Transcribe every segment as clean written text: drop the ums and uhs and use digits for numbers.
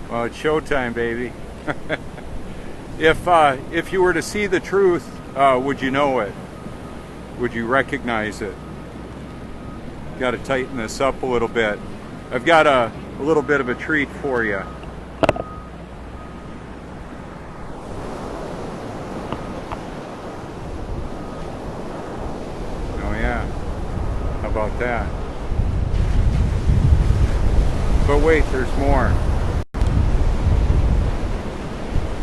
Well, it's showtime, baby. If you were to see the truth, would you know it? Would you recognize it? Got to tighten this up a little bit. I've got a little bit of a treat for you. Oh yeah, how about that? But wait, there's more.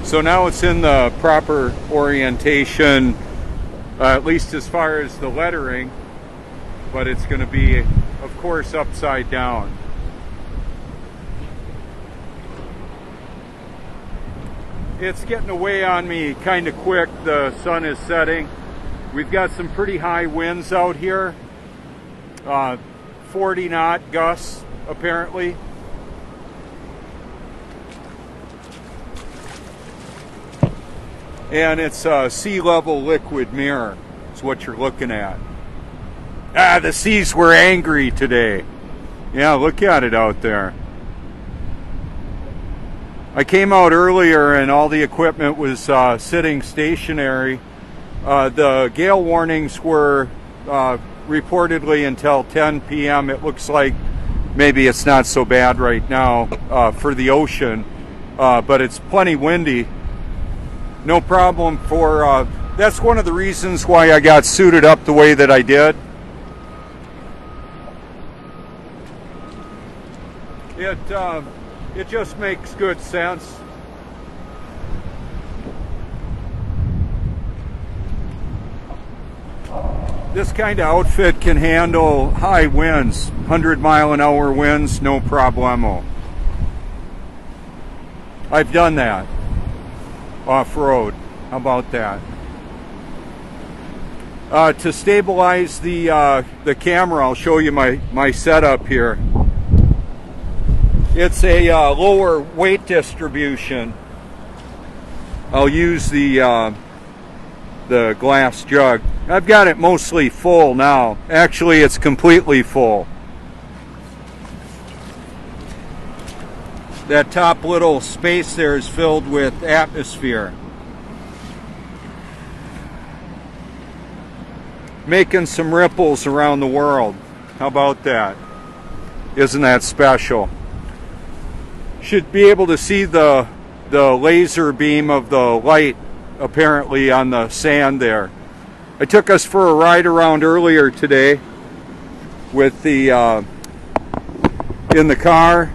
So now it's in the proper orientation, at least as far as the lettering, but it's going to be, of course, upside down. It's getting away on me kind of quick. The sun is setting. We've got some pretty high winds out here, 40 knot gusts apparently. And it's a sea level liquid mirror is what you're looking at. The seas were angry today. Yeah, look at it out there. I came out earlier and all the equipment was sitting stationary. The gale warnings were reportedly until 10 p.m. It looks like maybe it's not so bad right now for the ocean, but it's plenty windy. No problem for, that's one of the reasons why I got suited up the way that I did. It just makes good sense. This kind of outfit can handle high winds, 100-mile-an-hour winds, no problemo. I've done that. Off-road. How about that? To stabilize the camera, I'll show you my setup here. It's a lower weight distribution. I'll use the glass jug. I've got it mostly full now. Actually, it's completely full. That top little space there is filled with atmosphere. Making some ripples around the world. How about that? Isn't that special? Should be able to see the laser beam of the light apparently on the sand there. I took us for a ride around earlier today with the in the car.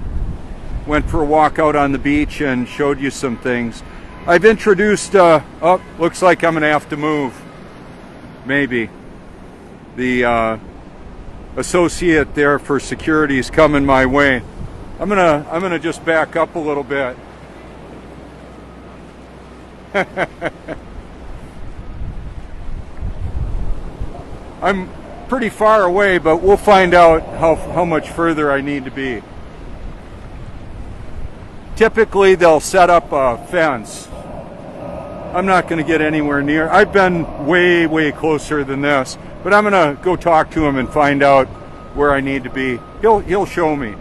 Went for a walk out on the beach and showed you some things. I've introduced, oh, looks like I'm gonna have to move. Maybe. The associate there for security is coming my way. I'm gonna just back up a little bit. I'm pretty far away, but we'll find out how much further I need to be. Typically, they'll set up a fence. I'm not going to get anywhere near. I've been way closer than this, but I'm going to go talk to him and find out where I need to be. He'll show me,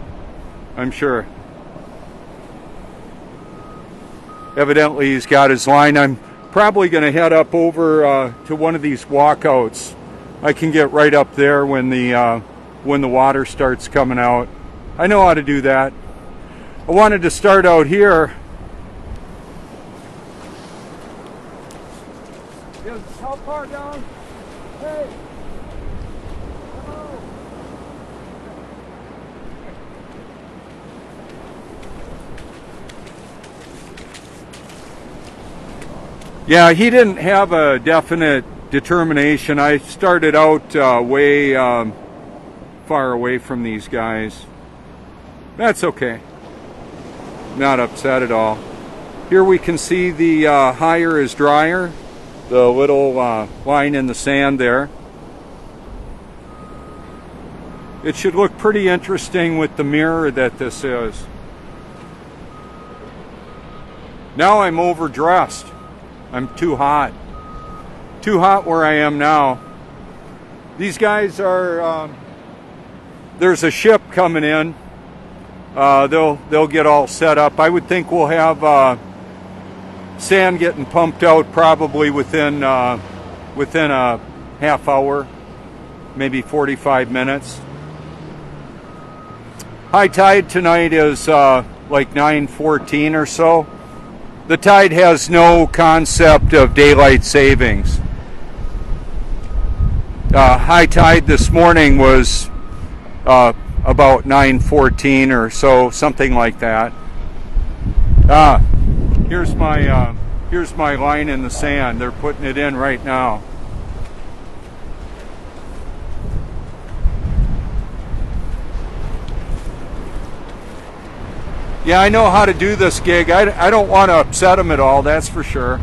I'm sure. Evidently, he's got his line. I'm probably going to head up over to one of these walkouts. I can get right up there when the water starts coming out. I know how to do that. I wanted to start out here. How far down? Hey! Hello! Yeah, he didn't have a definite determination. I started out way far away from these guys. That's okay. Not upset at all. Here we can see the higher is drier, the little line in the sand there. It should look pretty interesting with the mirror that this is. Now I'm overdressed. I'm too hot. Too hot where I am now. These guys are, there's a ship coming in. they'll get all set up. I would think we'll have sand getting pumped out probably within a half hour, maybe 45 minutes. High tide tonight is like 9:14 or so. The tide has no concept of daylight savings. High tide this morning was about 9:14 or so, something like that. Here's my line in the sand. They're putting it in right now. Yeah, I know how to do this gig. I don't want to upset him at all, that's for sure.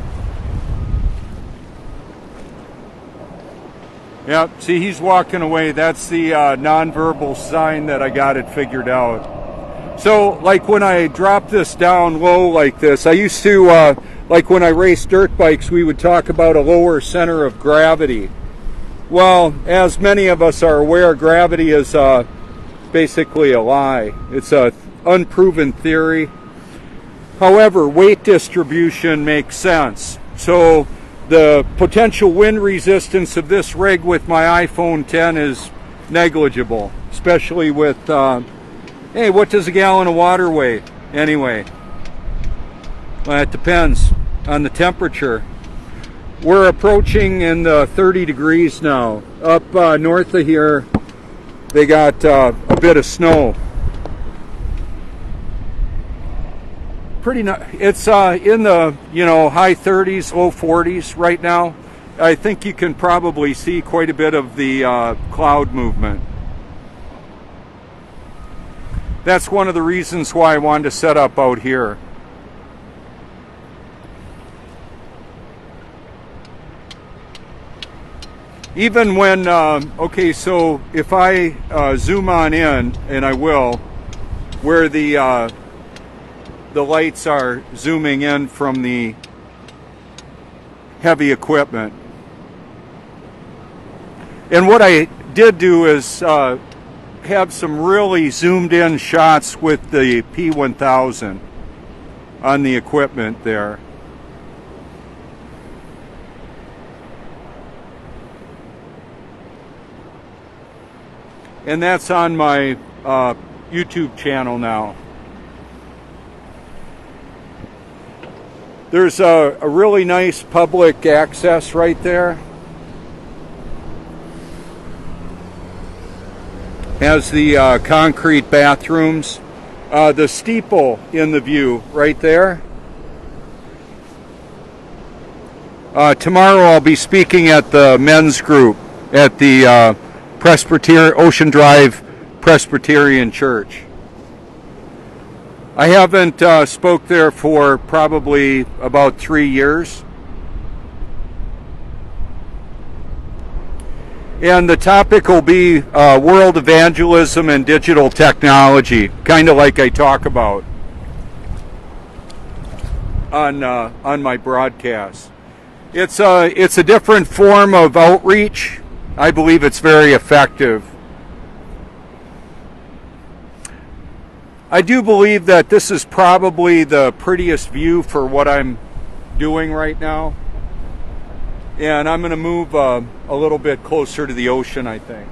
Yep, see, he's walking away. That's the nonverbal sign that I got it figured out. So, like when I drop this down low like this, I used to, like when I raced dirt bikes, we would talk about a lower center of gravity. Well, as many of us are aware, gravity is basically a lie. It's a unproven theory. However, weight distribution makes sense. So the potential wind resistance of this rig with my iPhone 10 is negligible, especially with, hey, what does a gallon of water weigh anyway? Well, it depends on the temperature. We're approaching in the 30 degrees now. Up north of here, they got a bit of snow. It's in the high 30s, low 40s right now. I think you can probably see quite a bit of the cloud movement. That's one of the reasons why I wanted to set up out here. Even when, okay, so if I zoom on in, and I will, where the lights are zooming in from the heavy equipment. And what I did do is have some really zoomed in shots with the P1000 on the equipment there. And that's on my YouTube channel now. There's a really nice public access right there. Has the concrete bathrooms. The steeple in the view right there. Tomorrow I'll be speaking at the men's group at the Ocean Drive Presbyterian Church. I haven't spoke there for probably about 3 years. And the topic will be world evangelism and digital technology, kind of like I talk about on my broadcast. It's a different form of outreach. I believe it's very effective. I do believe that this is probably the prettiest view for what I'm doing right now. And I'm going to move a little bit closer to the ocean, I think.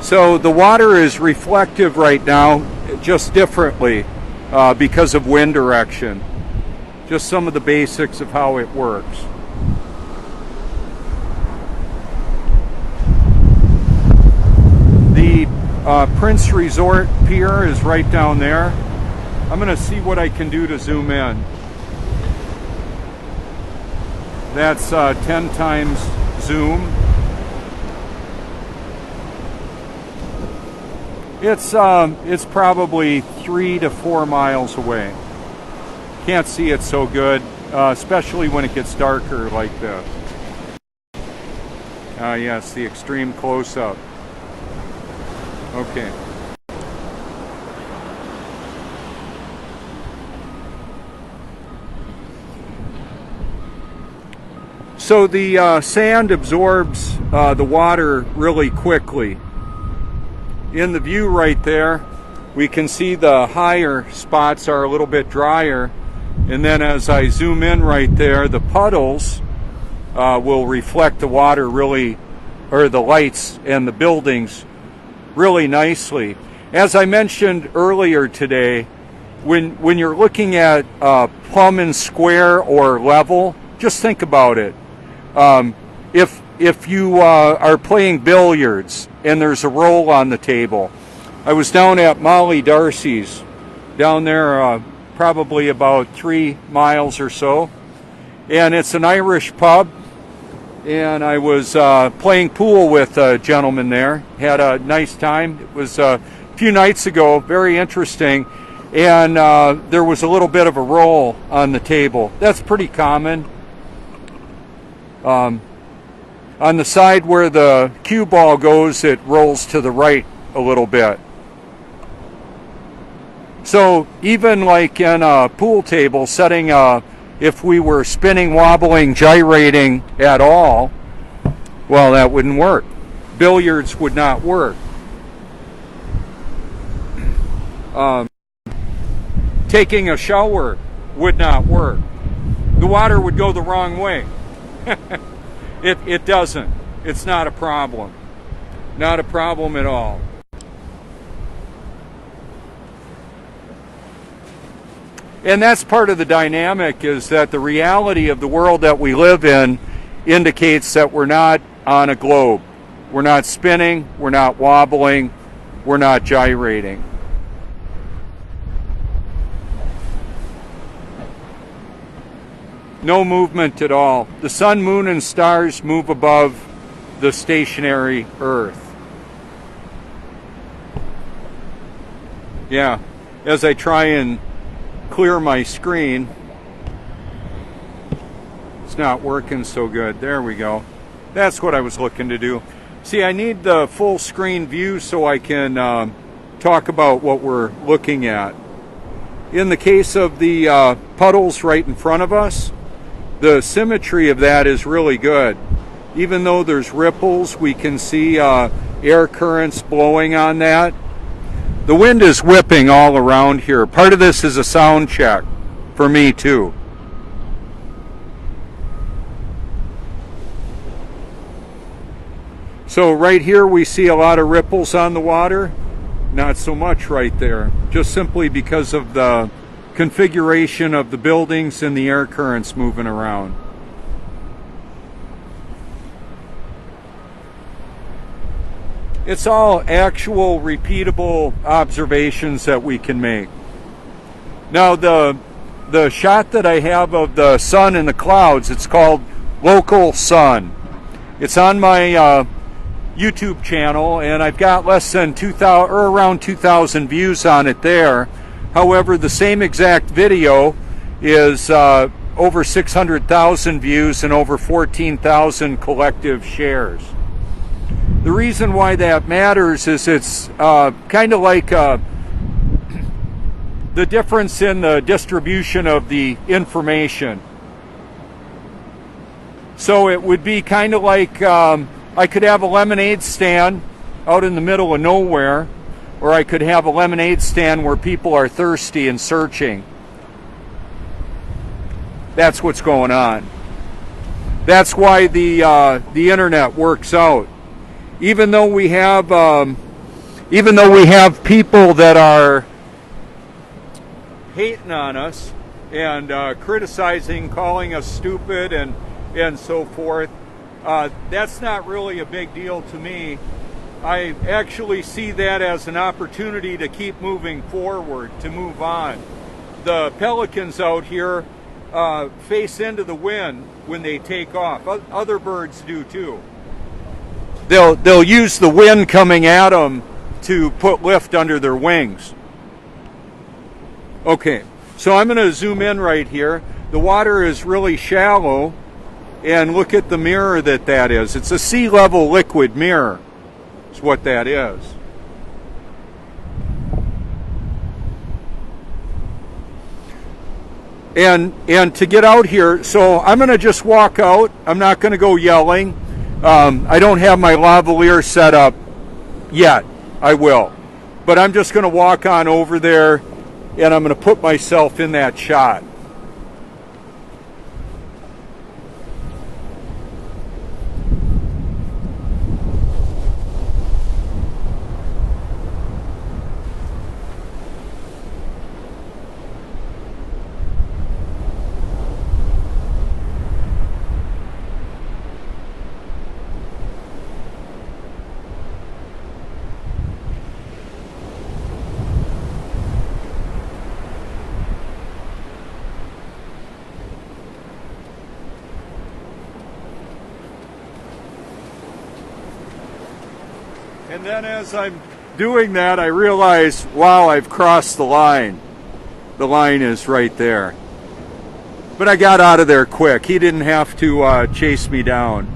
So the water is reflective right now, just differently because of wind direction. Just some of the basics of how it works. The Prince Resort Pier is right down there. I'm going to see what I can do to zoom in. That's 10 times zoom. It's probably 3 to 4 miles away. Can't see it so good, especially when it gets darker like this. Yes, the extreme close-up. Okay. So the sand absorbs the water really quickly. In the view right there, we can see the higher spots are a little bit drier, and then as I zoom in right there, the puddles will reflect the water really, or the lights and the buildings really nicely. As I mentioned earlier today, when you're looking at plumb and square or level, just think about it. If you are playing billiards and there's a roll on the table, I was down at Molly Darcy's, down there probably about 3 miles or so, and it's an Irish pub, and I was playing pool with a gentleman there, had a nice time. It was a few nights ago, very interesting, and there was a little bit of a roll on the table. That's pretty common. On the side where the cue ball goes, it rolls to the right a little bit. So even like in a pool table setting, if we were spinning, wobbling, gyrating at all, well, that wouldn't work. Billiards would not work. Taking a shower would not work. The water would go the wrong way. It doesn't. It's not a problem. Not a problem at all. And that's part of the dynamic, is that the reality of the world that we live in indicates that we're not on a globe. We're not spinning, we're not wobbling, we're not gyrating. No movement at all. The sun, moon, and stars move above the stationary Earth. Yeah, as I try and clear my screen, it's not working so good. There we go. That's what I was looking to do. See, I need the full screen view so I can talk about what we're looking at. In the case of the puddles right in front of us, the symmetry of that is really good. Even though there's ripples, we can see air currents blowing on that. The wind is whipping all around here. Part of this is a sound check for me too. So right here we see a lot of ripples on the water. Not so much right there, just simply because of the configuration of the buildings and the air currents moving around. It's all actual repeatable observations that we can make. Now the shot that I have of the sun and the clouds, it's called Local Sun. It's on my YouTube channel, and I've got less than 2,000 or around 2,000 views on it there. However, the same exact video is over 600,000 views and over 14,000 collective shares. The reason why that matters is it's kind of like the difference in the distribution of the information. So it would be kind of like I could have a lemonade stand out in the middle of nowhere, or I could have a lemonade stand where people are thirsty and searching. That's what's going on. That's why the internet works out. Even though we have people that are hating on us and criticizing, calling us stupid and so forth, that's not really a big deal to me. I actually see that as an opportunity to keep moving forward, to move on. The pelicans out here face into the wind when they take off. Other birds do too. They'll use the wind coming at them to put lift under their wings. Okay, so I'm going to zoom in right here. The water is really shallow, and look at the mirror that is. It's a sea level liquid mirror. What that is. and to get out here. So I'm going to just walk out. I'm not going to go yelling. I don't have my lavalier set up yet. I will. But I'm just going to walk on over there, and I'm going to put myself in that shot. And then as I'm doing that, I realize, wow, I've crossed the line. The line is right there. But I got out of there quick. He didn't have to chase me down.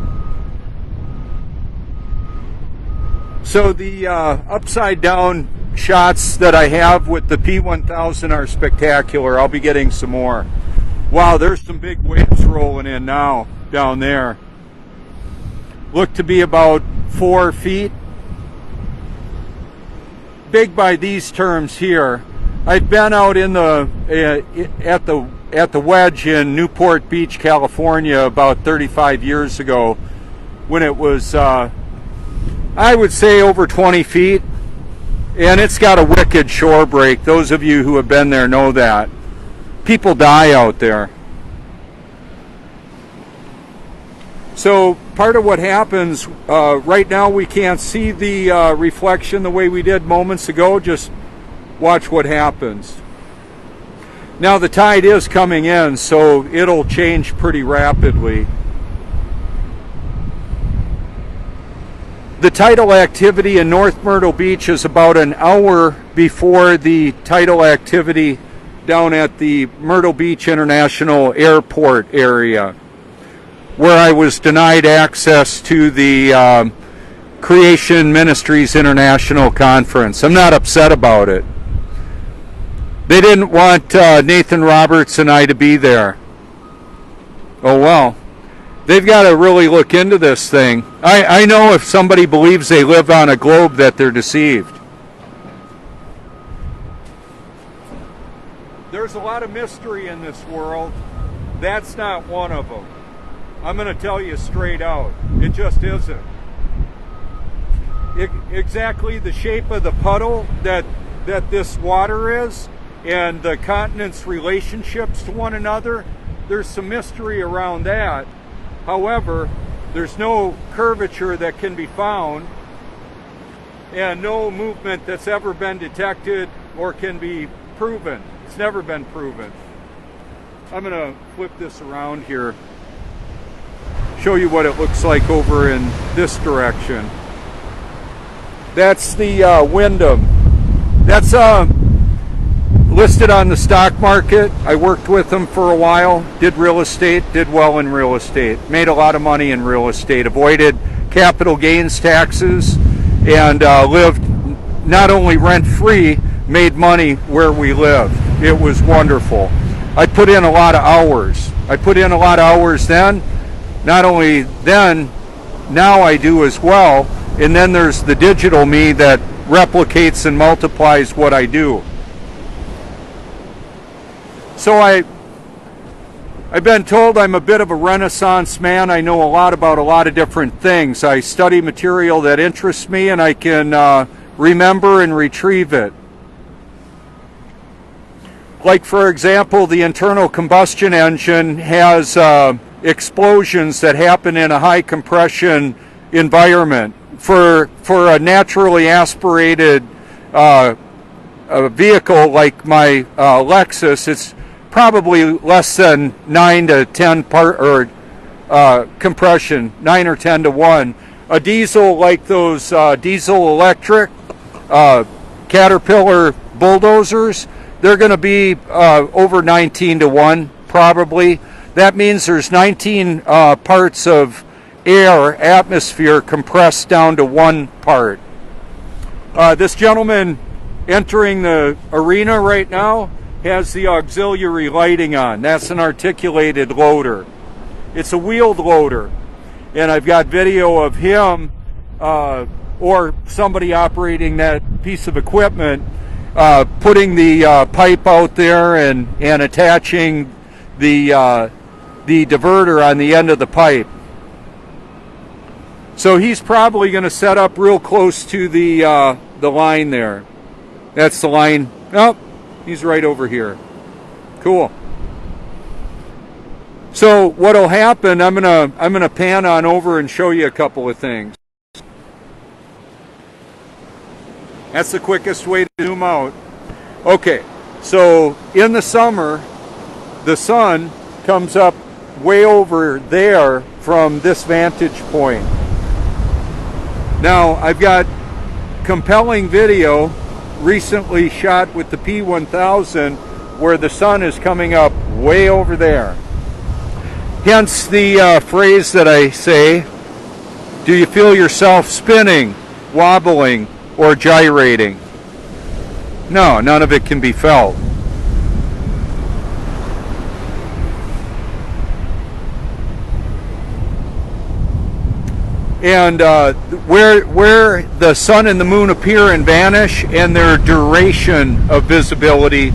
So the upside down shots that I have with the P1000 are spectacular. I'll be getting some more. Wow, there's some big waves rolling in now down there. Look to be about 4 feet. Big by these terms here. I've been out in the at the Wedge in Newport Beach, California, about 35 years ago, when it was I would say over 20 feet, and it's got a wicked shore break. Those of you who have been there know that. People die out there. So part of what happens, right now we can't see the reflection the way we did moments ago. Just watch what happens. Now the tide is coming in, so it'll change pretty rapidly. The tidal activity in North Myrtle Beach is about an hour before the tidal activity down at the Myrtle Beach International Airport area, where I was denied access to the Creation Ministries International Conference. I'm not upset about it. They didn't want Nathan Roberts and I to be there. Oh well. They've got to really look into this thing. I know if somebody believes they live on a globe that they're deceived. There's a lot of mystery in this world. That's not one of them. I'm going to tell you straight out, it just isn't. Exactly the shape of the puddle that this water is, and the continents' relationships to one another, there's some mystery around that. However, there's no curvature that can be found, and no movement that's ever been detected or can be proven. It's never been proven. I'm going to flip this around here. Show you what it looks like over in this direction. That's the Wyndham. That's listed on the stock market. I worked with them for a while, did real estate, did well in real estate, made a lot of money in real estate, avoided capital gains taxes, and lived not only rent-free, made money where we lived. It was wonderful. I put in a lot of hours. I put in a lot of hours then. Not only then, now I do as well. And then there's the digital me that replicates and multiplies what I do. So I've been told I'm a bit of a Renaissance man. I know a lot about a lot of different things. I study material that interests me, and I can remember and retrieve it. Like, for example, the internal combustion engine has explosions that happen in a high compression environment. For a naturally aspirated a vehicle like my Lexus, it's probably less than 9 to 10 compression, 9 or 10 to 1. A diesel like those diesel electric Caterpillar bulldozers, they're going to be over 19 to 1 probably. That means there's 19 parts of air, atmosphere, compressed down to 1 part. This gentleman entering the arena right now, has the auxiliary lighting on. That's an articulated loader. It's a wheeled loader. And I've got video of him or somebody operating that piece of equipment putting the pipe out there and attaching the diverter on the end of the pipe. So he's probably going to set up real close to the line there. That's the line. Oh, he's right over here. Cool. So what'll happen? I'm gonna pan on over and show you a couple of things. That's the quickest way to zoom out. Okay, so in the summer, the sun comes up way over there from this vantage point. Now, I've got compelling video recently shot with the P1000 where the sun is coming up way over there. Hence the phrase that I say, do you feel yourself spinning, wobbling, or gyrating? No, none of it can be felt. And where the sun and the moon appear and vanish, and their duration of visibility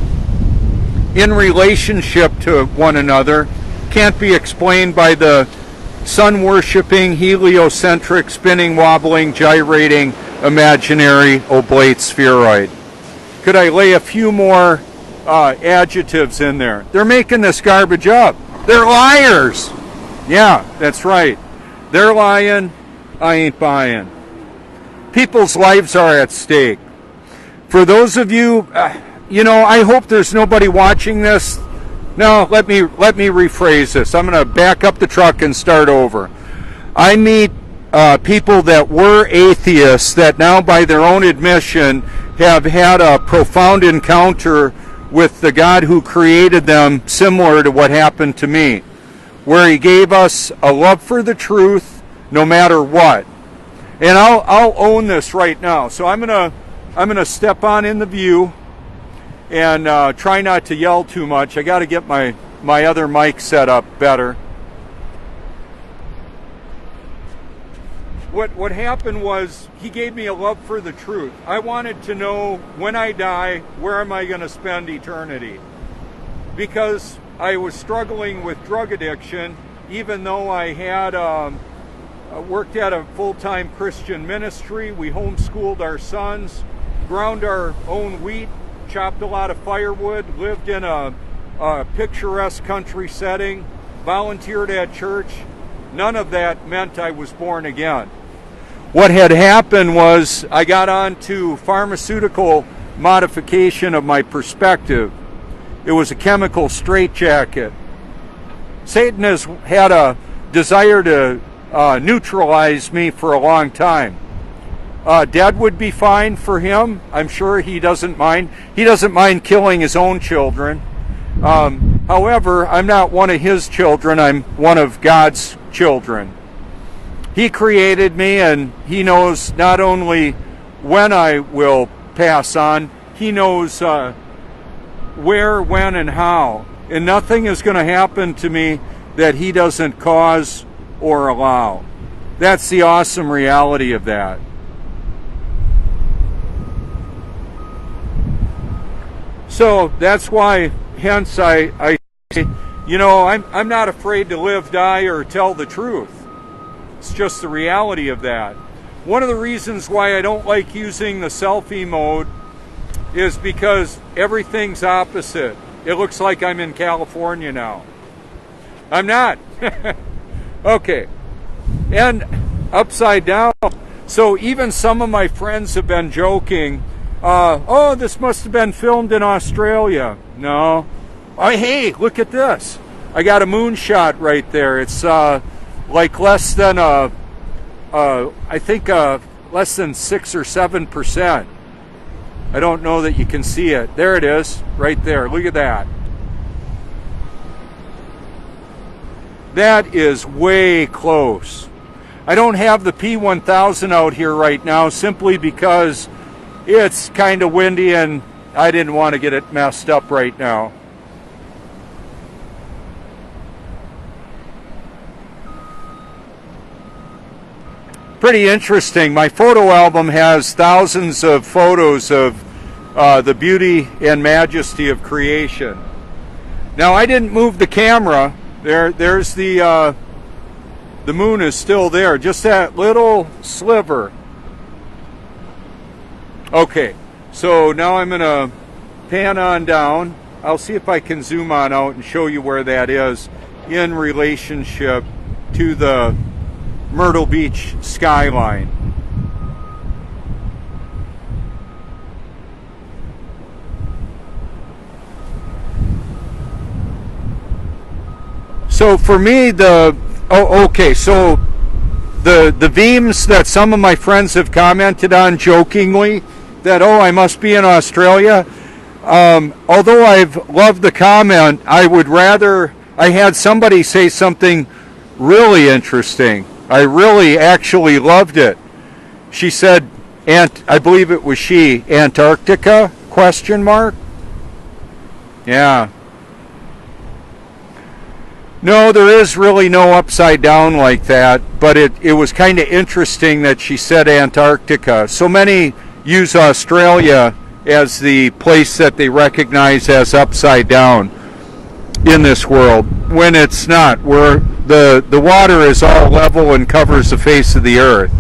in relationship to one another can't be explained by the sun-worshipping, heliocentric, spinning, wobbling, gyrating, imaginary oblate spheroid. Could I lay a few more adjectives in there? They're making this garbage up. They're liars. Yeah, that's right. They're lying. I ain't buying. People's lives are at stake. For those of you, I hope there's nobody watching this. No, let me rephrase this. I'm going to back up the truck and start over. I meet people that were atheists that now, by their own admission, have had a profound encounter with the God who created them, similar to what happened to me, where He gave us a love for the truth, no matter what. And I'll own this right now. So I'm gonna step on in the view and try not to yell too much. I got to get my other mic set up better. What happened was He gave me a love for the truth. I wanted to know, when I die, where am I going to spend eternity? Because I was struggling with drug addiction, even though I had worked at a full-time Christian ministry. We homeschooled our sons, ground our own wheat, chopped a lot of firewood, lived in a picturesque country setting, volunteered at church. None of that meant I was born again. What had happened was I got onto pharmaceutical modification of my perspective. It was a chemical straitjacket. Satan has had a desire to neutralize me for a long time. Dead would be fine for him. I'm sure he doesn't mind. He doesn't mind killing his own children. However, I'm not one of his children. I'm one of God's children. He created me, and He knows not only when I will pass on, He knows where, when, and how. And nothing is going to happen to me that He doesn't cause or allow. That's the awesome reality of that. So that's why, hence I say, I'm not afraid to live, die, or tell the truth. It's just the reality of that. One of the reasons why I don't like using the selfie mode is because everything's opposite. It looks like I'm in California now. I'm not. Okay. And upside down. So even some of my friends have been joking, oh, this must have been filmed in Australia. No. Oh, hey, look at this. I got a moonshot right there. It's like less than I think less than 6 or 7%. I don't know that you can see it. There it is, right there. Look at that. That is way close. I don't have the P1000 out here right now simply because it's kind of windy and I didn't want to get it messed up right now. Pretty interesting. My photo album has thousands of photos of the beauty and majesty of creation. Now, I didn't move the camera. There's the moon is still there, just that little sliver. Okay, so now I'm gonna pan on down. I'll see if I can zoom on out and show you where that is in relationship to the Myrtle Beach skyline. So for me, so the memes that some of my friends have commented on jokingly, that, oh, I must be in Australia. Although I've loved the comment, I had somebody say something really interesting. I really actually loved it. She said, I believe it was she, Antarctica, question mark? Yeah. No, there is really no upside down like that, but it was kind of interesting that she said Antarctica. So many use Australia as the place that they recognize as upside down in this world, when it's not, where the water is all level and covers the face of the earth.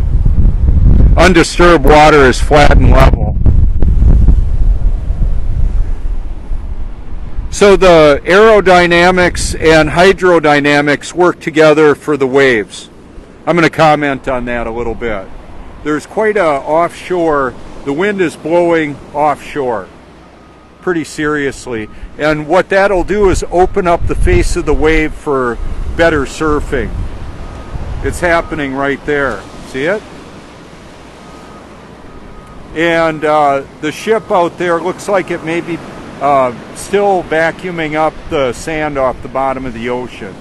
Undisturbed water is flat and level. So the aerodynamics and hydrodynamics work together for the waves. I'm going to comment on that a little bit. There's quite a offshore, the wind is blowing offshore pretty seriously, and what that'll do is open up the face of the wave for better surfing. It's happening right there. See it? And the ship out there looks like it may be still vacuuming up the sand off the bottom of the ocean.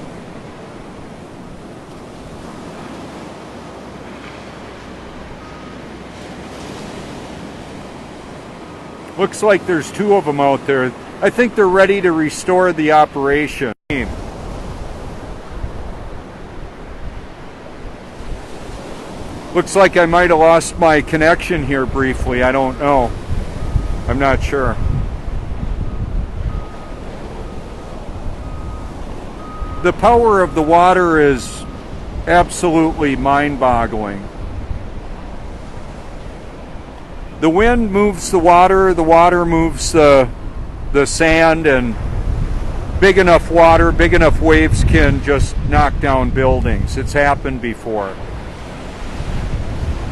Looks like there's two of them out there. I think they're ready to restore the operation. Looks like I might have lost my connection here briefly. I don't know. I'm not sure. The power of the water is absolutely mind-boggling. The wind moves the water moves the sand, and big enough water, big enough waves can just knock down buildings. It's happened before.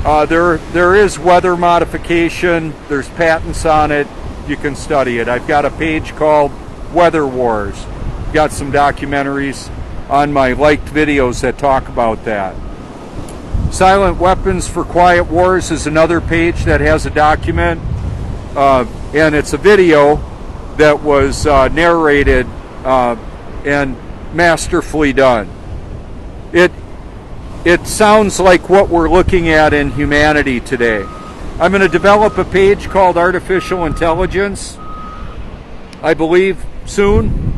There is weather modification. There's patents on it. You can study it. I've got a page called Weather Wars. Got some documentaries on my liked videos that talk about that. Silent Weapons for Quiet Wars is another page that has a document, and it's a video that was narrated and masterfully done. It sounds like what we're looking at in humanity today. I'm going to develop a page called Artificial Intelligence, I believe, soon.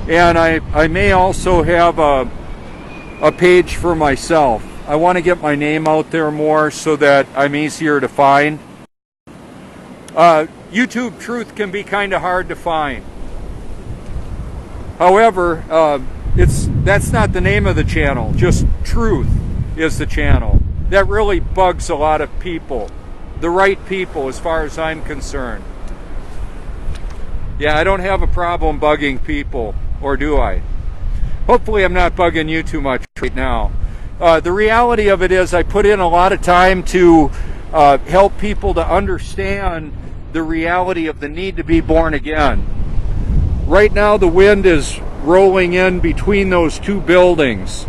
And I may also have a page for myself. I want to get my name out there more so that I'm easier to find. YouTube Truth can be kind of hard to find. However, that's not the name of the channel. Just Truth is the channel. That really bugs a lot of people. The right people, as far as I'm concerned. Yeah, I don't have a problem bugging people, or do I? Hopefully I'm not bugging you too much right now. The reality of it is I put in a lot of time to help people to understand the reality of the need to be born again. Right now the wind is rolling in between those two buildings.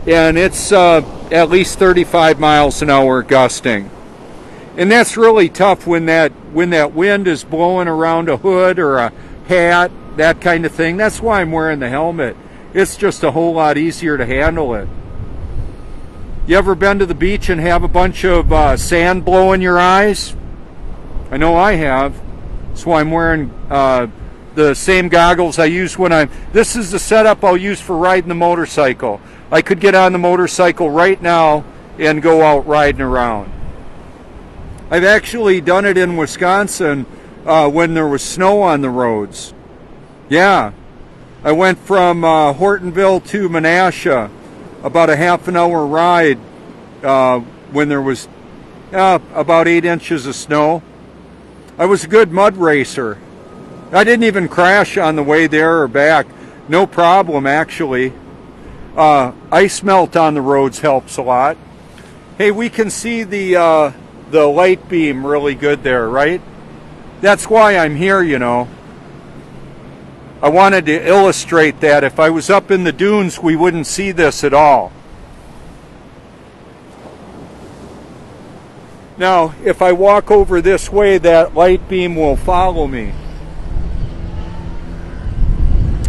And it's at least 35 miles an hour gusting. And that's really tough when that wind is blowing around a hood or a hat, that kind of thing. That's why I'm wearing the helmet. It's just a whole lot easier to handle it. You ever been to the beach and have a bunch of sand blow in your eyes? I know I have. That's why I'm wearing the same goggles I use when this is the setup I'll use for riding the motorcycle. I could get on the motorcycle right now and go out riding around. I've actually done it in Wisconsin when there was snow on the roads. Yeah, I went from Hortonville to Menasha, about a half an hour ride when there was about 8 inches of snow. I was a good mud racer. I didn't even crash on the way there or back. No problem, actually. Ice melt on the roads helps a lot. Hey, we can see the light beam really good there, right? That's why I'm here, you know. I wanted to illustrate that. If I was up in the dunes, we wouldn't see this at all. Now, if I walk over this way, that light beam will follow me.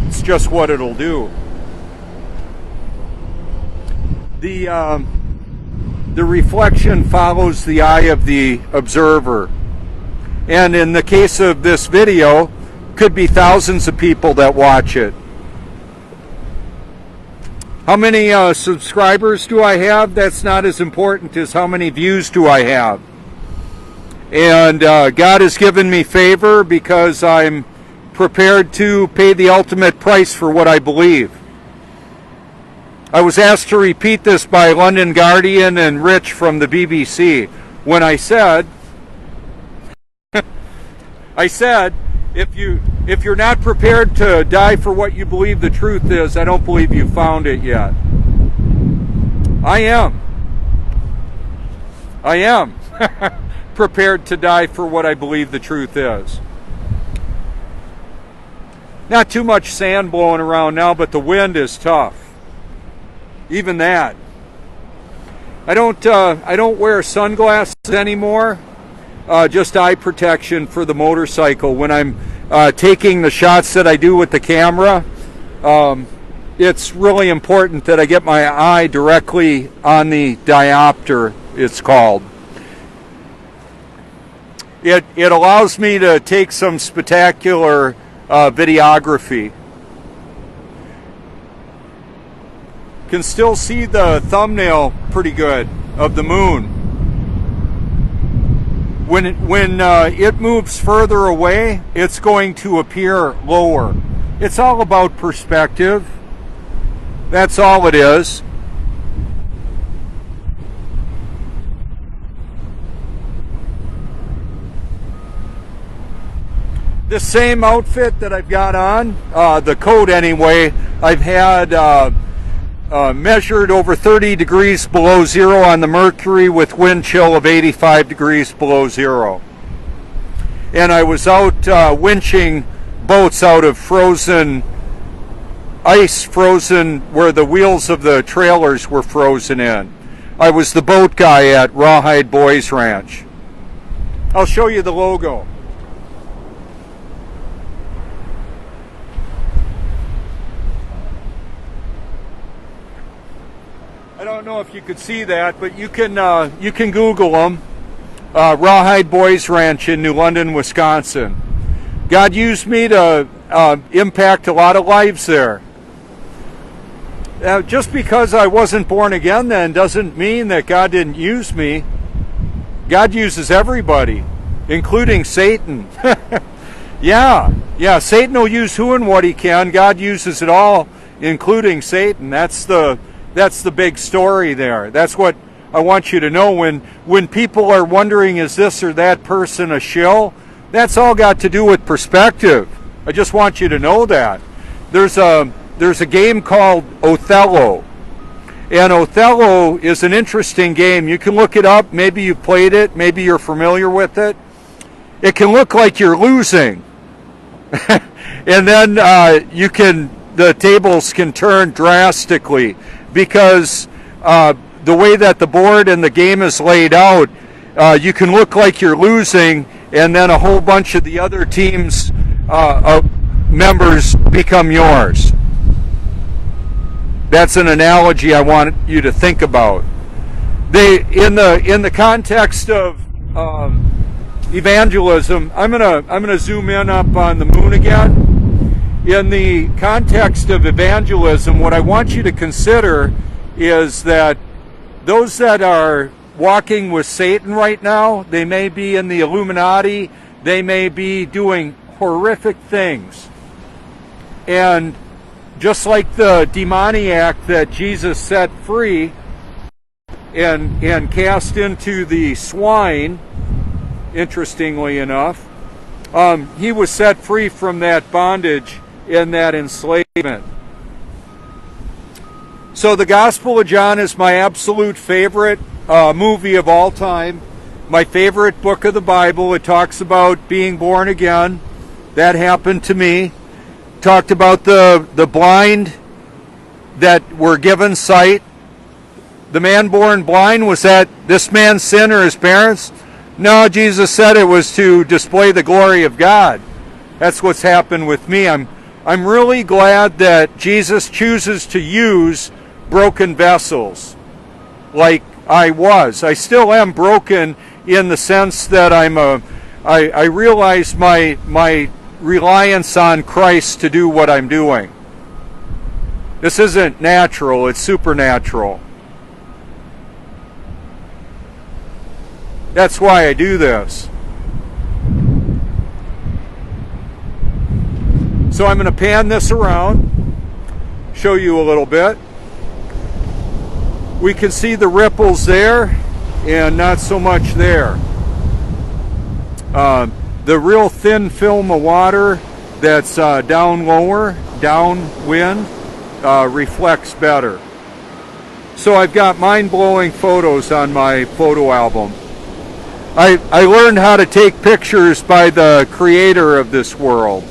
It's just what it'll do. The reflection follows the eye of the observer. And in the case of this video, could be thousands of people that watch it. How many subscribers do I have? That's not as important as how many views do I have. And God has given me favor because I'm prepared to pay the ultimate price for what I believe. I was asked to repeat this by London Guardian and Rich from the BBC when I said, if you're not prepared to die for what you believe the truth is, I don't believe you found it yet. I am prepared to die for what I believe the truth is. Not too much sand blowing around now, but the wind is tough. Even that. I don't wear sunglasses anymore. Just eye protection for the motorcycle. When I'm taking the shots that I do with the camera, it's really important that I get my eye directly on the diopter, it's called. It allows me to take some spectacular videography. Can still see the thumbnail pretty good of the moon. When it moves further away, it's going to appear lower. It's all about perspective. That's all it is. The same outfit that I've got on, the coat anyway, I've had measured over 30 degrees below zero on the mercury with wind chill of 85 degrees below zero. And I was out winching boats out of frozen ice, where the wheels of the trailers were frozen in. I was the boat guy at Rawhide Boys Ranch. I'll show you the logo. I don't know if you could see that, but you can Google them. Rawhide Boys Ranch in New London, Wisconsin. God used me to impact a lot of lives there. Just because I wasn't born again then doesn't mean that God didn't use me. God uses everybody, including Satan. Yeah, Satan will use who and what he can. God uses it all, including Satan. That's the big story there. That's what I want you to know. When people are wondering, is this or that person a shill? That's all got to do with perspective. I just want you to know that. There's a game called Othello. And Othello is an interesting game. You can look it up. Maybe you've played it. Maybe you're familiar with it. It can look like you're losing. And then the tables can turn drastically, because the way that the board and the game is laid out, you can look like you're losing, and then a whole bunch of the other team's members become yours. That's an analogy I want you to think about. they in the context of evangelism, I'm gonna zoom in up on the moon again. In the context of evangelism, what I want you to consider is that those that are walking with Satan right now, they may be in the Illuminati, they may be doing horrific things. And just like the demoniac that Jesus set free and cast into the swine, interestingly enough, he was set free from that bondage and that enslavement. So the Gospel of John is my absolute favorite movie of all time, my favorite book of the Bible. It talks about being born again. That happened to me. Talked about the blind that were given sight. The man born blind, was that this man's sin or his parents? No, Jesus said it was to display the glory of God. That's what's happened with me. I'm really glad that Jesus chooses to use broken vessels like I was. I still am broken in the sense that I realize my reliance on Christ to do what I'm doing. This isn't natural, it's supernatural. That's why I do this. So I'm going to pan this around, show you a little bit. We can see the ripples there and not so much there. The real thin film of water that's down lower, downwind, reflects better. So I've got mind-blowing photos on my photo album. I learned how to take pictures by the creator of this world.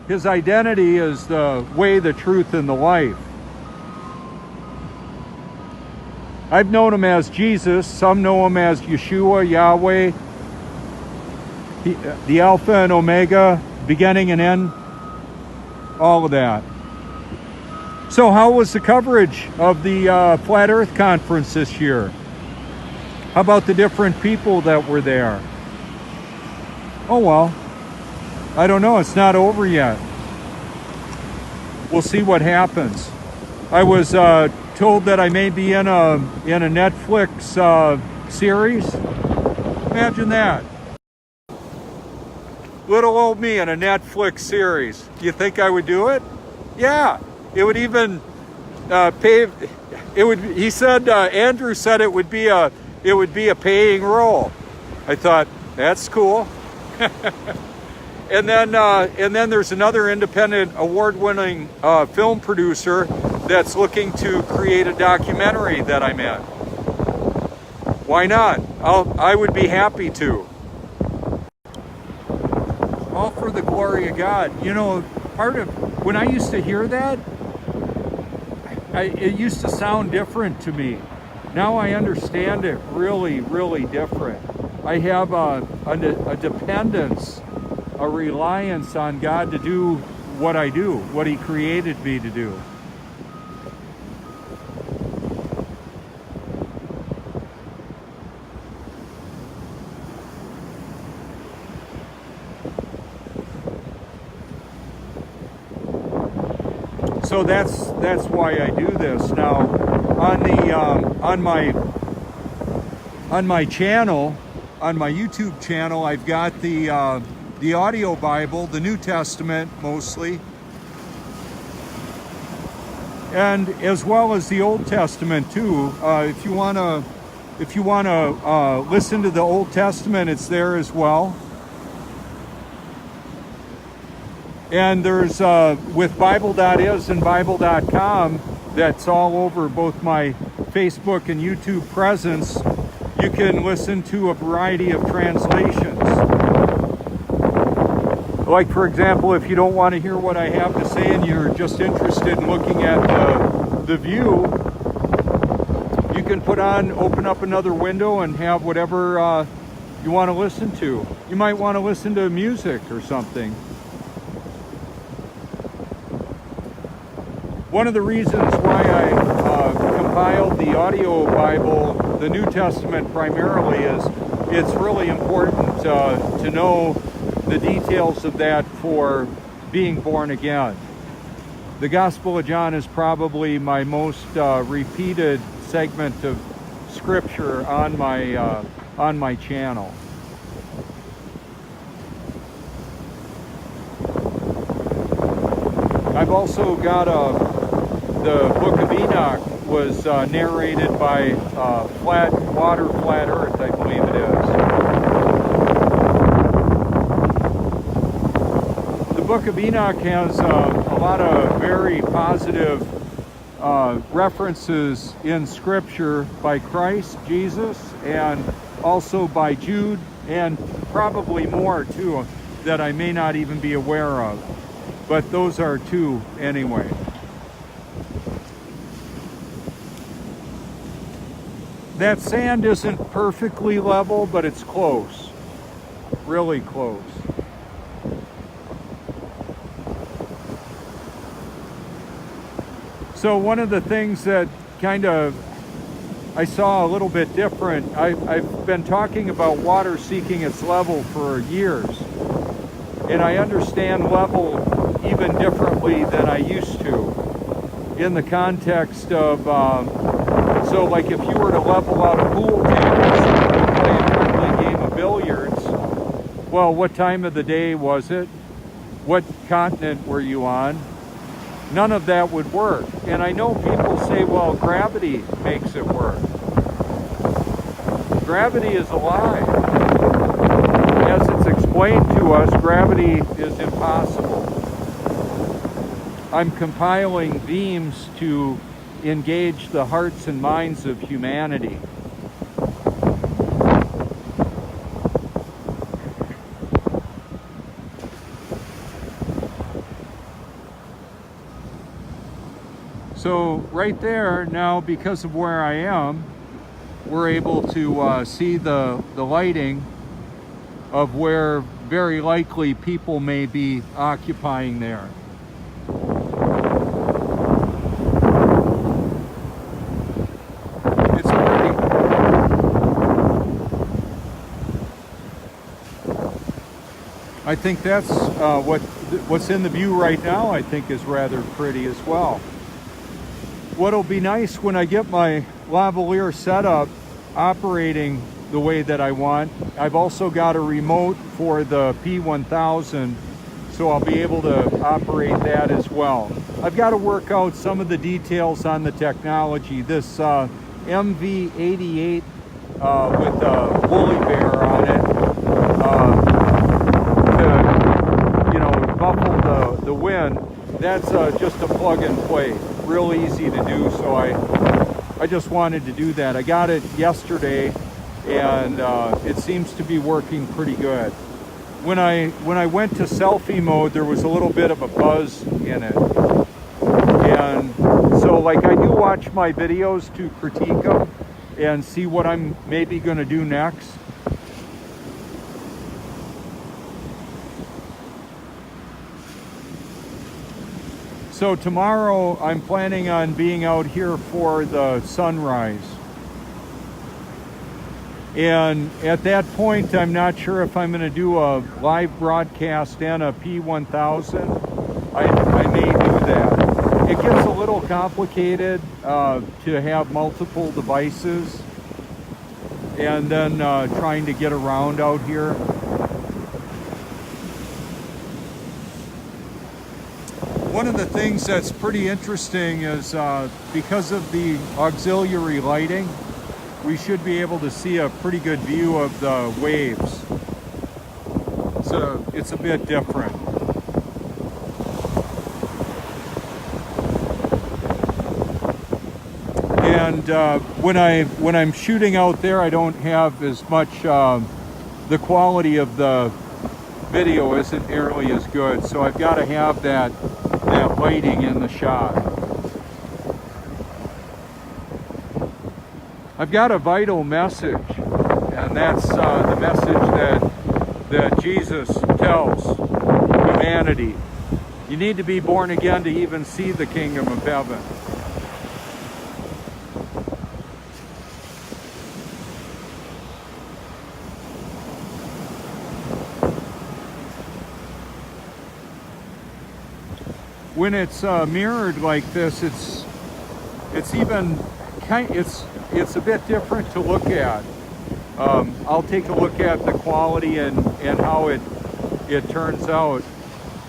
His identity is the way, the truth, and the life. I've known him as Jesus. Some know him as Yeshua, Yahweh, the Alpha and Omega, beginning and end, all of that. So how was the coverage of the Flat Earth Conference this year? How about the different people that were there? Oh well, I don't know, it's not over yet. We'll see what happens. I was told that I may be in a Netflix series. Imagine that. Little old me in a Netflix series. Do you think I would do it? Yeah. It would even pay. It would. He said. Andrew said it would be a paying role. I thought that's cool. And then there's another independent award-winning film producer that's looking to create a documentary that I'm in. Why not? I would be happy to. All for the glory of God. You know, part of when I used to hear that, it used to sound different to me. Now I understand it really, really different. I have a dependence, a reliance on God to do what I do, what He created me to do. So that's why I do this. Now, on my channel, on my YouTube channel, I've got the audio Bible, the New Testament mostly, and as well as the Old Testament too. If you wanna listen to the Old Testament, it's there as well. And there's with Bible.is and Bible.com, that's all over both my Facebook and YouTube presence. You can listen to a variety of translations. Like, for example, if you don't want to hear what I have to say and you're just interested in looking at the view, you can open up another window and have whatever you want to listen to. You might want to listen to music or something. One of the reasons why I compiled the audio Bible, the New Testament primarily, is it's really important to know the details of that for being born again. The Gospel of John is probably my most repeated segment of Scripture on my channel. I've also got the Book of Enoch was narrated by Flat Earth, I believe it is. The Book of Enoch has a lot of very positive references in Scripture by Christ, Jesus, and also by Jude, and probably more too that I may not even be aware of. But those are two anyway. That sand isn't perfectly level, but it's close. Really close. So one of the things that kind of I saw a little bit different, I've been talking about water seeking its level for years. And I understand level even differently than I used to. In the context of, so like if you were to level out a pool table and play a friendly game of billiards, well, what time of the day was it? What continent were you on? None of that would work. And I know people say, well, gravity makes it work. Gravity is a lie. As it's explained to us, gravity is impossible. I'm compiling themes to engage the hearts and minds of humanity. So right there, now because of where I am, we're able to see the lighting of where very likely people may be occupying there. It's pretty. I think that's what's in the view right now, I think is rather pretty as well. What'll be nice when I get my lavalier setup operating the way that I want, I've also got a remote for the P1000, so I'll be able to operate that as well. I've got to work out some of the details on the technology. This MV88 with a woolly bear on it to muffle the wind, that's just a plug and play. Real easy to do, so I just wanted to do that. I got it yesterday, and it seems to be working pretty good. When I went to selfie mode, there was a little bit of a buzz in it, and so like I do watch my videos to critique them and see what I'm maybe going to do next. So tomorrow I'm planning on being out here for the sunrise. And at that point, I'm not sure if I'm going to do a live broadcast and a P1000. I may do that. It gets a little complicated to have multiple devices and then trying to get around out here. One of the things that's pretty interesting is because of the auxiliary lighting, we should be able to see a pretty good view of the waves. So it's a bit different. And when I'm shooting out there, I don't have as much, the quality of the video isn't nearly as good, so I've got to have that lighting in the shot. I've got a vital message, and that's the message that Jesus tells humanity. You need to be born again to even see the kingdom of heaven. when it's mirrored like this, it's even it's a bit different to look at. I'll take a look at the quality and how it turns out.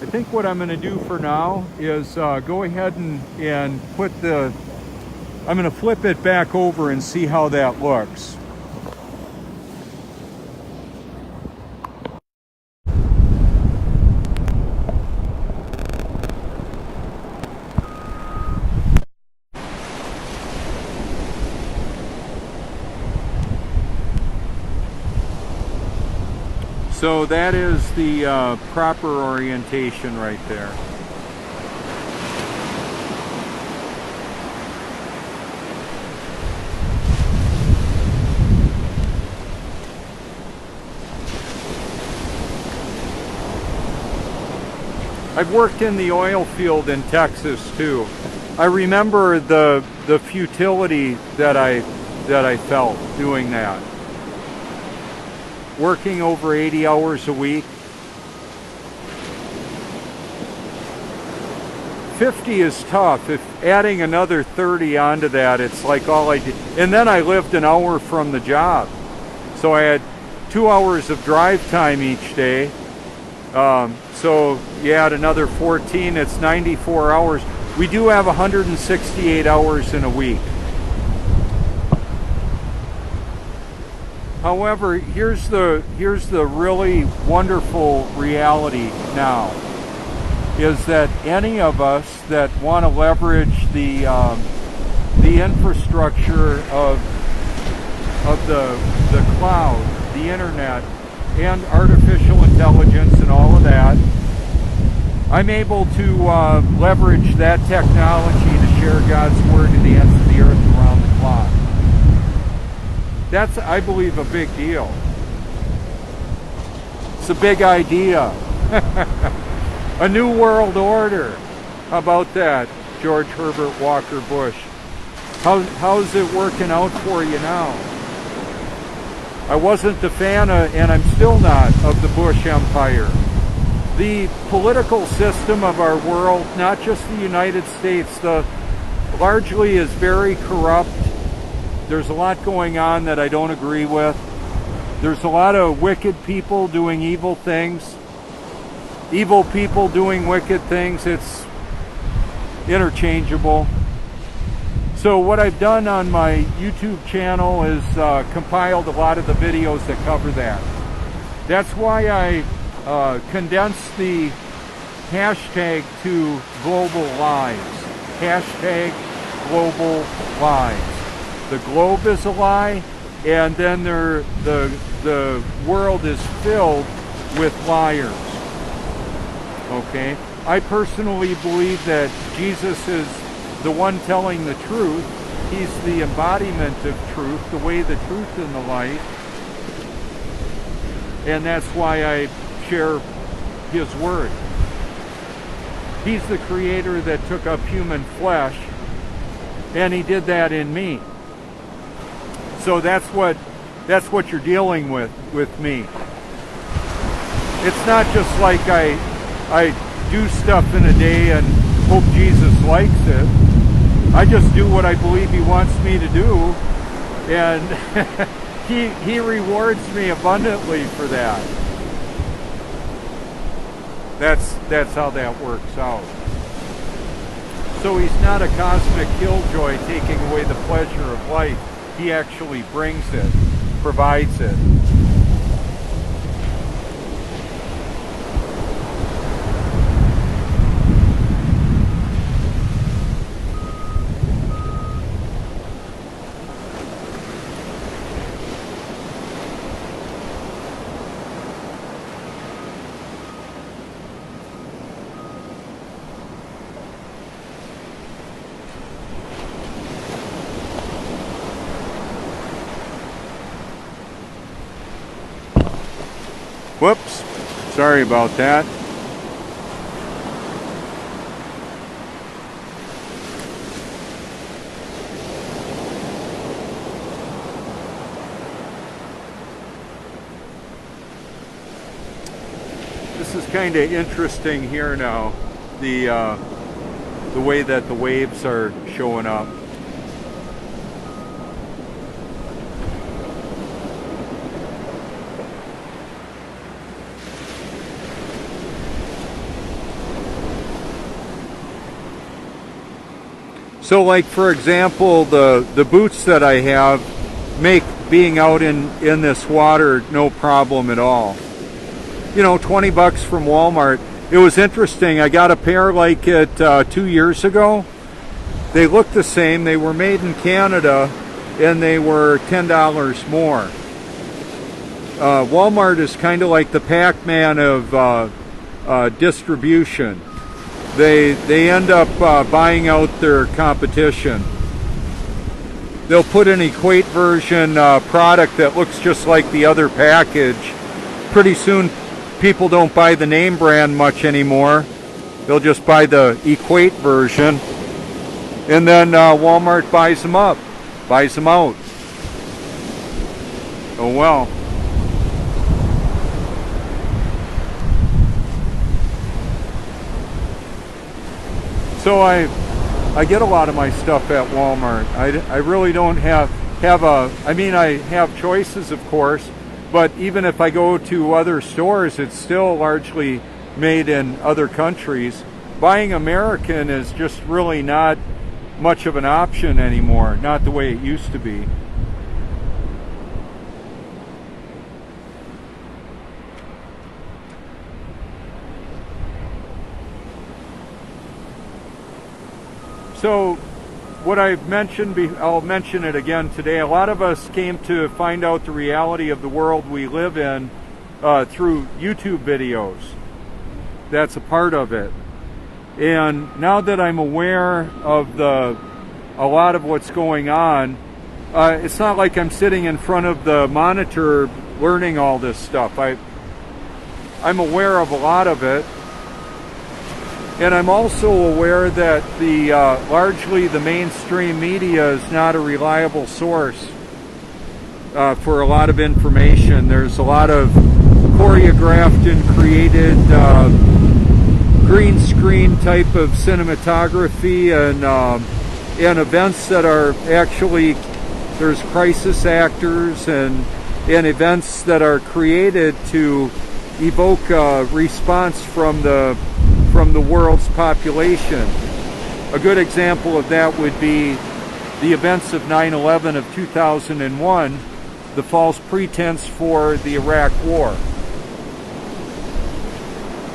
I think what I'm going to do for now is go ahead and put I'm going to flip it back over and see how that looks. So that is the proper orientation right there. I've worked in the oil field in Texas too. I remember the futility that I felt doing that. Working over 80 hours a week. 50 is tough. If adding another 30 onto that, it's like all I did. And then I lived an hour from the job. So I had 2 hours of drive time each day. So you add another 14, it's 94 hours. We do have 168 hours in a week. However, here's the really wonderful reality now, is that any of us that want to leverage the infrastructure of the cloud, the internet, and artificial intelligence and all of that, I'm able to leverage that technology to share God's word to the ends of the earth around the clock. That's, I believe, a big deal. It's a big idea. A new world order. How about that, George Herbert Walker Bush? How's it working out for you now? I wasn't a fan of, and I'm still not, of the Bush Empire. The political system of our world, not just the United States, largely is very corrupt. There's a lot going on that I don't agree with. There's a lot of wicked people doing evil things. Evil people doing wicked things. It's interchangeable. So what I've done on my YouTube channel is compiled a lot of the videos that cover that. That's why I condensed the hashtag to global lies. Hashtag global lies. The globe is a lie, and then the world is filled with liars. Okay? I personally believe that Jesus is the one telling the truth. He's the embodiment of truth, the way, the truth, and the light. And that's why I share his word. He's the creator that took up human flesh, and he did that in me. So that's what you're dealing with me. It's not just like I do stuff in a day and hope Jesus likes it. I just do what I believe he wants me to do, and he rewards me abundantly for that. That's how that works out. So he's not a cosmic killjoy taking away the pleasure of life. He actually brings it, provides it. Whoops, sorry about that. This is kind of interesting here now. the way that the waves are showing up. So like for example, the boots that I have make being out in this water no problem at all. You know, 20 bucks from Walmart. It was interesting, I got a pair like it 2 years ago. They looked the same, they were made in Canada, and they were $10 more. Walmart is kind of like the Pac-Man of distribution. They end up buying out their competition. They'll put an Equate version product that looks just like the other package. Pretty soon people don't buy the name brand much anymore. They'll just buy the Equate version. And then Walmart buys them up, buys them out. Oh well. So I get a lot of my stuff at Walmart. I really don't have I mean, I have choices, of course, but even if I go to other stores, it's still largely made in other countries. Buying American is just really not much of an option anymore, not the way it used to be. So what I've mentioned, I'll mention it again today. A lot of us came to find out the reality of the world we live in through YouTube videos. That's a part of it. And now that I'm aware of a lot of what's going on, it's not like I'm sitting in front of the monitor learning all this stuff. I'm aware of a lot of it. And I'm also aware that largely the mainstream media is not a reliable source for a lot of information. There's a lot of choreographed and created green screen type of cinematography and events that are actually, there's crisis actors and events that are created to evoke a response from the world's population. A good example of that would be the events of 9/11 of 2001, the false pretense for the Iraq War.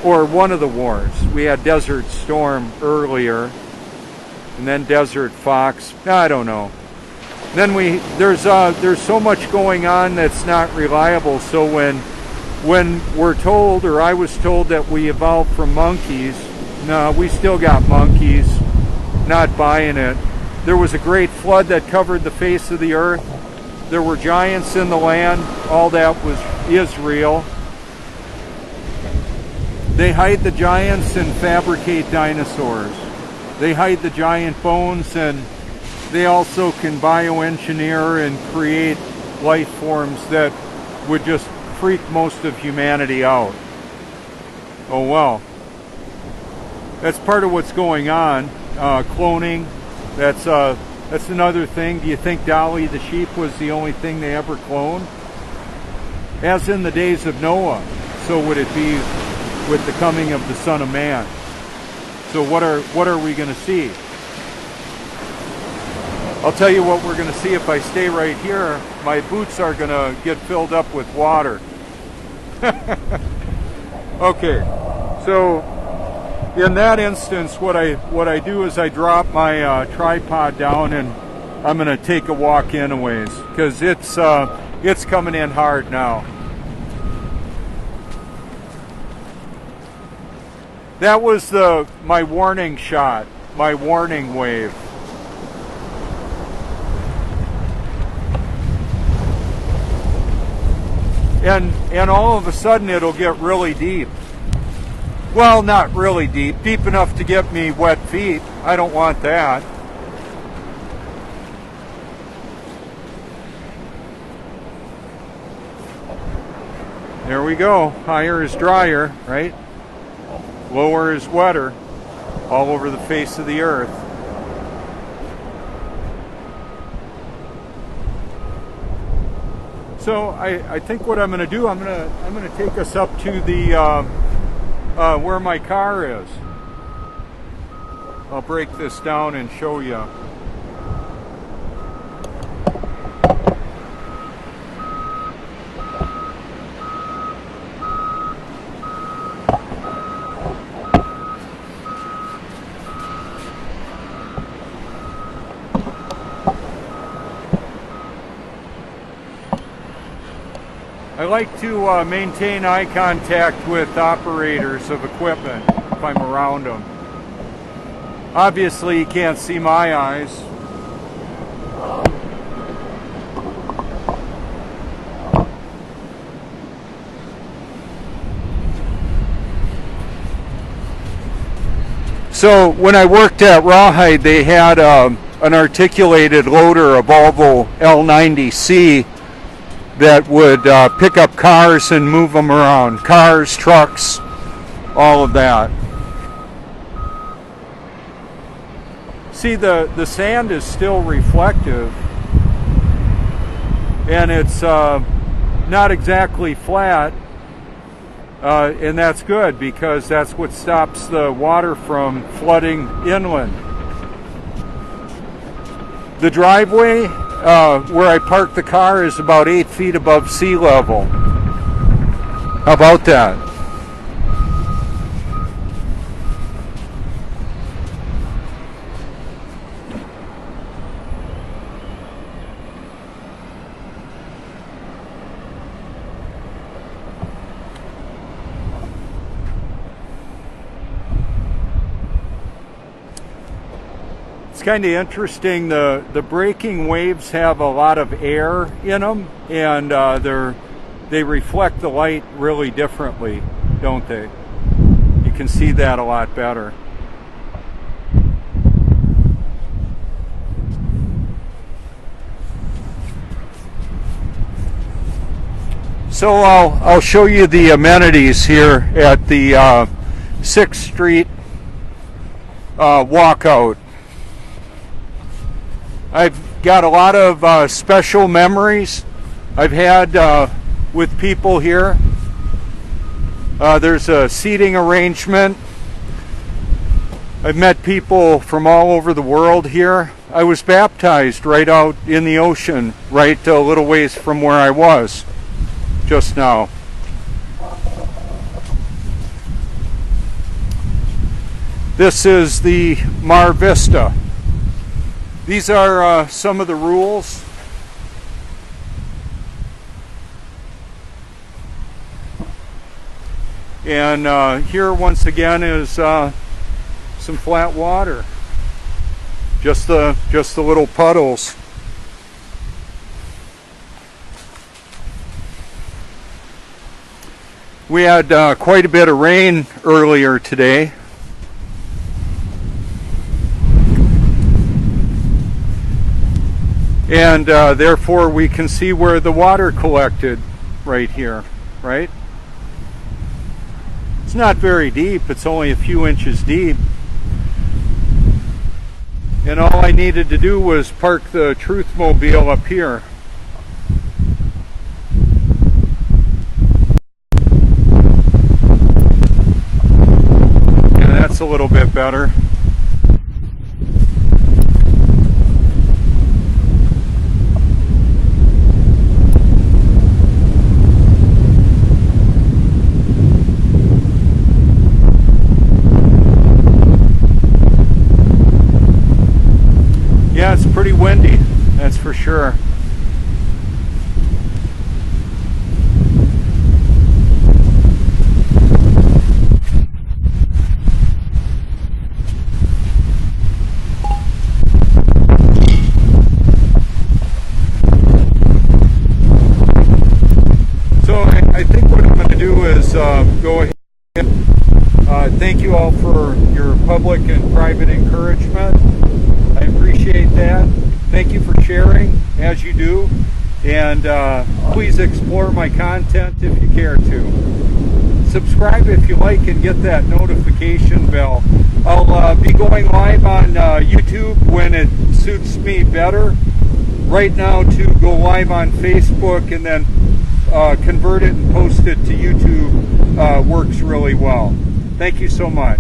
Or one of the wars. We had Desert Storm earlier, and then Desert Fox. I don't know. Then there's so much going on that's not reliable. So when we're told, or I was told, that we evolved from monkeys, no, we still got monkeys. Not buying it. There was a great flood that covered the face of the earth. There were giants in the land. All that is real. They hide the giants and fabricate dinosaurs. They hide the giant bones, and they also can bioengineer and create life forms that would just freak most of humanity out. Oh well. That's part of what's going on. Cloning, that's another thing. Do you think Dolly the sheep was the only thing they ever cloned? As in the days of Noah, so would it be with the coming of the Son of Man. So what are we going to see? I'll tell you what we're going to see. If I stay right here, my boots are going to get filled up with water. Okay, so in that instance, what I do is I drop my tripod down, and I'm going to take a walk anyways, because it's coming in hard now. That was my warning shot, my warning wave. And all of a sudden it'll get really deep. Well, not really deep, deep enough to get me wet feet. I don't want that. There we go. Higher is drier, right? Lower is wetter. all over the face of the earth. So I think what I'm going to do, I'm going to take us up to the where my car is. I'll break this down and show you. I like to maintain eye contact with operators of equipment if I'm around them. Obviously, you can't see my eyes. So when I worked at Rawhide, they had an articulated loader, a Volvo L90C, that would pick up cars and move them around. Cars, trucks, all of that. See, the sand is still reflective, and it's not exactly flat, and that's good because that's what stops the water from flooding inland. The driveway where I parked the car is about 8 feet above sea level. How about that? It's kind of interesting. The breaking waves have a lot of air in them, and they reflect the light really differently, don't they? You can see that a lot better. So I'll show you the amenities here at the 6th Street walkout. I've got a lot of special memories I've had with people here. There's a seating arrangement. I've met people from all over the world here. I was baptized right out in the ocean, right a little ways from where I was just now. This is the Mar Vista. These are some of the rules. And here once again is some flat water. Just the little puddles. We had quite a bit of rain earlier today. And therefore we can see where the water collected right here, right? It's not very deep, it's only a few inches deep. And all I needed to do was park the Truthmobile up here. And that's a little bit better. Yeah, it's pretty windy, that's for sure. So I think what I'm going to do is go ahead. Thank you all for your public and private encouragement. I appreciate that. Thank you for sharing as you do, and please explore my content if you care to. Subscribe if you like and get that notification bell I'll be going live on YouTube when it suits me better. Right now, to go live on Facebook and then convert it and post it to YouTube works really well. Thank you so much.